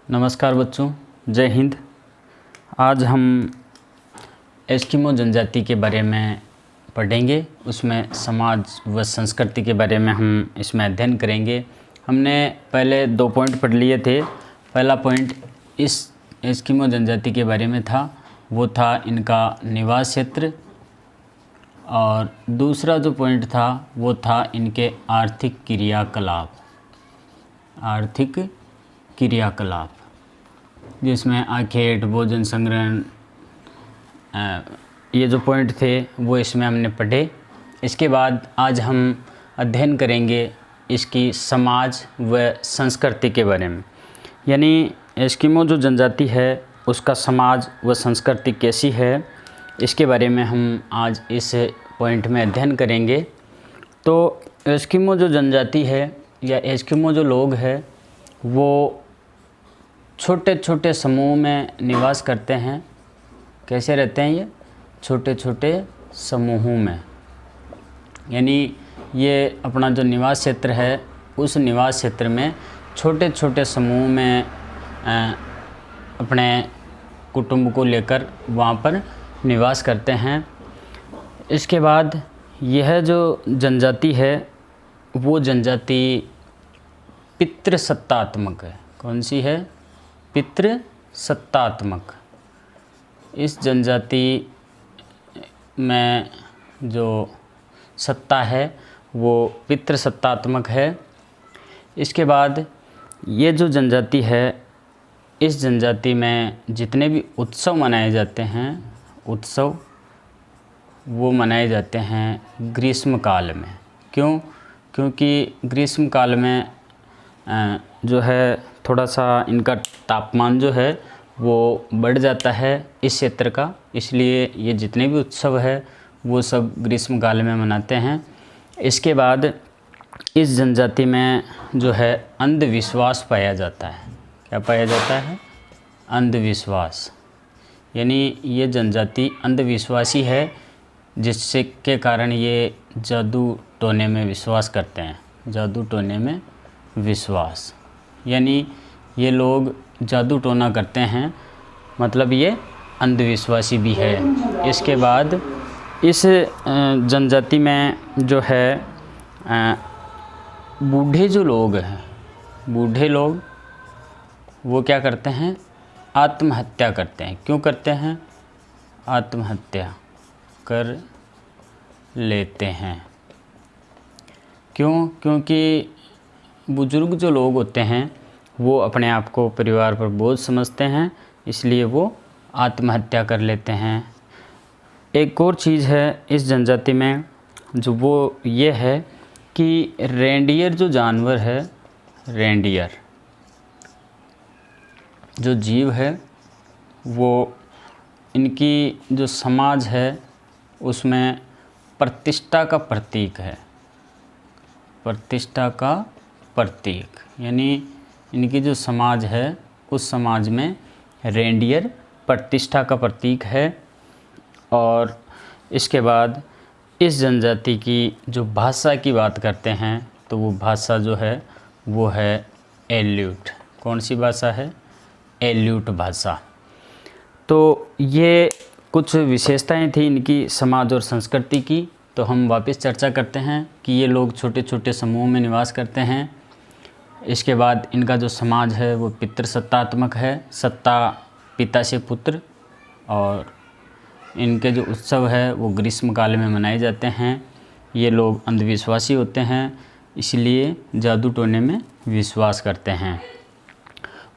नमस्कार बच्चों, जय हिंद। आज हम एस्किमो जनजाति के बारे में पढ़ेंगे। उसमें समाज व संस्कृति के बारे में हम इसमें अध्ययन करेंगे। हमने पहले 2 पॉइंट पढ़ लिए थे। पहला पॉइंट इस एस्किमो जनजाति के बारे में था, वो था इनका निवास क्षेत्र, और दूसरा जो पॉइंट था वो था इनके आर्थिक क्रियाकलाप, जिसमें आखेट, भोजन संग्रहण, ये जो पॉइंट थे वो इसमें हमने पढ़े। इसके बाद आज हम अध्ययन करेंगे इसकी समाज व संस्कृति के बारे में, यानी एस्किमो जो जनजाति है उसका समाज व संस्कृति कैसी है, इसके बारे में हम आज इस पॉइंट में अध्ययन करेंगे। तो एस्किमो जो जनजाति है या एस्किमो जो लोग हैं वो छोटे छोटे समूह में निवास करते हैं। कैसे रहते हैं ये? छोटे छोटे समूहों में, यानी ये अपना जो निवास क्षेत्र है उस निवास क्षेत्र में छोटे छोटे समूह में अपने कुटुंब को लेकर वहाँ पर निवास करते हैं। इसके बाद यह जो जनजाति है वो जनजाति पितृसत्तात्मक है। कौन सी है? पितृसत्तात्मक। इस जनजाति में जो सत्ता है वो पितृसत्तात्मक है। इसके बाद ये जो जनजाति है, इस जनजाति में जितने भी उत्सव मनाए जाते हैं, उत्सव वो मनाए जाते हैं ग्रीष्म काल में। क्यों? क्योंकि ग्रीष्म काल में जो है थोड़ा सा इनका तापमान जो है वो बढ़ जाता है इस क्षेत्र का, इसलिए ये जितने भी उत्सव है वो सब ग्रीष्म काल में मनाते हैं। इसके बाद इस जनजाति में जो है अंधविश्वास पाया जाता है। क्या पाया जाता है? अंधविश्वास। यानी ये जनजाति अंधविश्वासी है, जिससे के कारण ये जादू टोने में विश्वास करते हैं। जादू टोने में विश्वास, यानी ये लोग जादू टोना करते हैं, मतलब ये अंधविश्वासी भी है। इसके बाद इस जनजाति में जो है बूढ़े जो लोग हैं, बूढ़े लोग वो क्या करते हैं? आत्महत्या करते हैं। क्यों करते हैं? आत्महत्या कर लेते हैं। क्यों? क्योंकि बुजुर्ग जो लोग होते हैं वो अपने आप को परिवार पर बोझ समझते हैं, इसलिए वो आत्महत्या कर लेते हैं। एक और चीज़ है इस जनजाति में जो वो ये है कि रेंडियर जो जानवर है, रेंडियर जो जीव है, वो इनकी जो समाज है उसमें प्रतिष्ठा का प्रतीक है। प्रतिष्ठा का प्रतीक, यानी इनकी जो समाज है उस समाज में रेंडियर प्रतिष्ठा का प्रतीक है। और इसके बाद इस जनजाति की जो भाषा की बात करते हैं तो वो भाषा जो है वो है एल्यूट। कौन सी भाषा है? एल्यूट भाषा। तो ये कुछ विशेषताएं थी इनकी समाज और संस्कृति की। तो हम वापस चर्चा करते हैं कि ये लोग छोटे छोटे समूह में निवास करते हैं। इसके बाद इनका जो समाज है वो पितृसत्तात्मक है, सत्ता पिता से पुत्र, और इनके जो उत्सव है वो ग्रीष्म काल में मनाए जाते हैं। ये लोग अंधविश्वासी होते हैं, इसलिए जादू टोने में विश्वास करते हैं।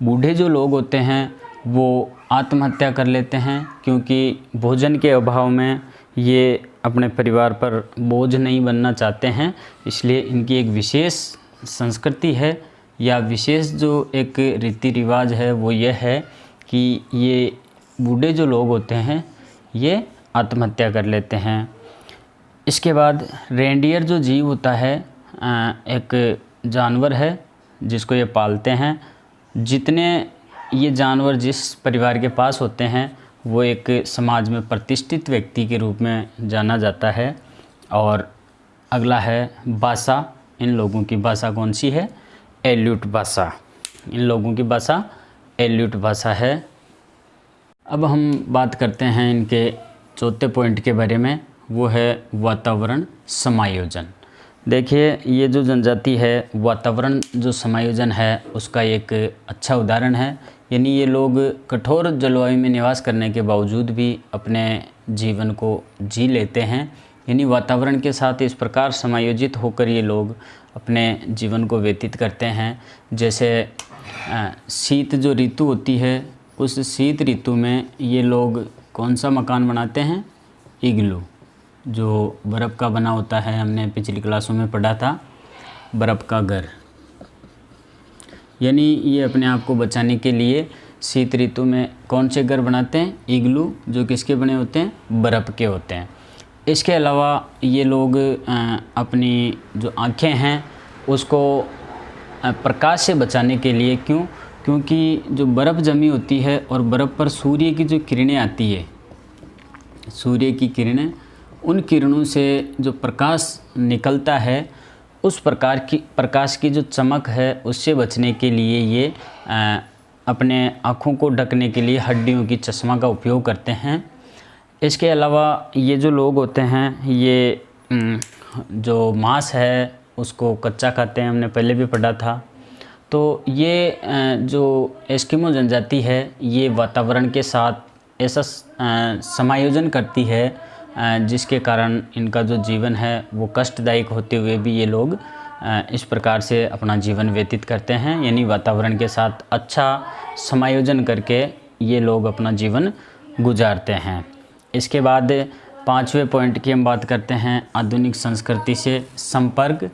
बूढ़े जो लोग होते हैं वो आत्महत्या कर लेते हैं, क्योंकि भोजन के अभाव में ये अपने परिवार पर बोझ नहीं बनना चाहते हैं, इसलिए इनकी एक विशेष संस्कृति है या विशेष जो एक रीति रिवाज है वो ये है कि ये बूढ़े जो लोग होते हैं ये आत्महत्या कर लेते हैं। इसके बाद रेंडियर जो जीव होता है एक जानवर है जिसको ये पालते हैं। जितने ये जानवर जिस परिवार के पास होते हैं वो एक समाज में प्रतिष्ठित व्यक्ति के रूप में जाना जाता है। और अगला है भाषा। इन लोगों की भाषा कौन सी है? एल्यूट भाषा। इन लोगों की भाषा एल्यूट भाषा है। अब हम बात करते हैं इनके चौथे पॉइंट के बारे में, वो है वातावरण समायोजन। देखिए, ये जो जनजाति है वातावरण जो समायोजन है उसका एक अच्छा उदाहरण है। यानी ये लोग कठोर जलवायु में निवास करने के बावजूद भी अपने जीवन को जी लेते हैं। यानी वातावरण के साथ इस प्रकार समायोजित होकर ये लोग अपने जीवन को व्यतीत करते हैं। जैसे शीत जो ऋतु होती है, उस शीत ऋतु में ये लोग कौन सा मकान बनाते हैं? इग्लू, जो बर्फ़ का बना होता है। हमने पिछली क्लासों में पढ़ा था, बर्फ़ का घर। यानी ये अपने आप को बचाने के लिए शीत ऋतु में कौन से घर बनाते हैं? इग्लू, जो किसके बने होते हैं? बर्फ़ के होते हैं। इसके अलावा ये लोग अपनी जो आँखें हैं उसको प्रकाश से बचाने के लिए, क्योंकि जो बर्फ़ जमी होती है और बर्फ़ पर सूर्य की जो किरणें आती है, सूर्य की किरणें, उन किरणों से जो प्रकाश निकलता है, उस प्रकाश की जो चमक है उससे बचने के लिए ये अपने आँखों को ढकने के लिए हड्डियों की चश्मा का उपयोग करते हैं। इसके अलावा ये जो लोग होते हैं ये जो मांस है उसको कच्चा खाते हैं, हमने पहले भी पढ़ा था। तो ये जो एस्किमो जनजाति है ये वातावरण के साथ ऐसा समायोजन करती है जिसके कारण इनका जो जीवन है वो कष्टदायक होते हुए भी ये लोग इस प्रकार से अपना जीवन व्यतीत करते हैं। यानी वातावरण के साथ अच्छा समायोजन करके ये लोग अपना जीवन गुजारते हैं। इसके बाद 5वें पॉइंट की हम बात करते हैं, आधुनिक संस्कृति से संपर्क।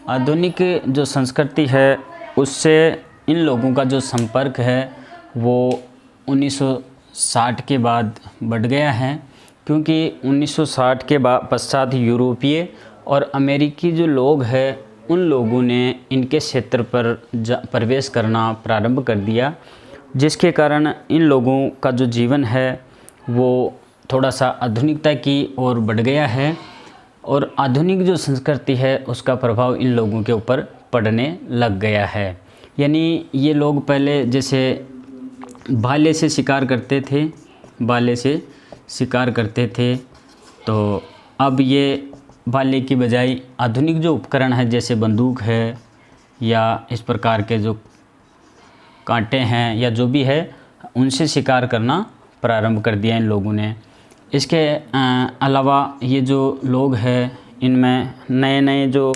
आधुनिक जो संस्कृति है उससे इन लोगों का जो संपर्क है वो 1960 के बाद बढ़ गया है, क्योंकि 1960 के पश्चात यूरोपीय और अमेरिकी जो लोग हैं उन लोगों ने इनके क्षेत्र पर प्रवेश करना प्रारंभ कर दिया, जिसके कारण इन लोगों का जो जीवन है वो थोड़ा सा आधुनिकता की ओर बढ़ गया है और आधुनिक जो संस्कृति है उसका प्रभाव इन लोगों के ऊपर पड़ने लग गया है। यानी ये लोग पहले जैसे भाले से शिकार करते थे, तो अब ये भाले की बजाय आधुनिक जो उपकरण है जैसे बंदूक है या इस प्रकार के जो कांटे हैं या जो भी है उनसे शिकार करना प्रारंभ कर दिया इन लोगों ने। इसके अलावा ये जो लोग हैं इनमें नए नए जो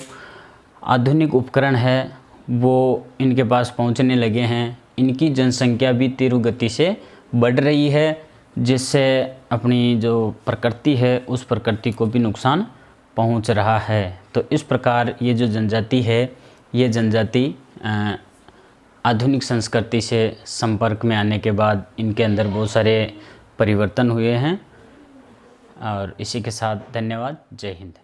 आधुनिक उपकरण है वो इनके पास पहुंचने लगे हैं। इनकी जनसंख्या भी तीव्र गति से बढ़ रही है, जिससे अपनी जो प्रकृति है उस प्रकृति को भी नुकसान पहुंच रहा है। तो इस प्रकार ये जो जनजाति है ये जनजाति आधुनिक संस्कृति से संपर्क में आने के बाद इनके अंदर बहुत सारे परिवर्तन हुए हैं। और इसी के साथ धन्यवाद। जय हिंद।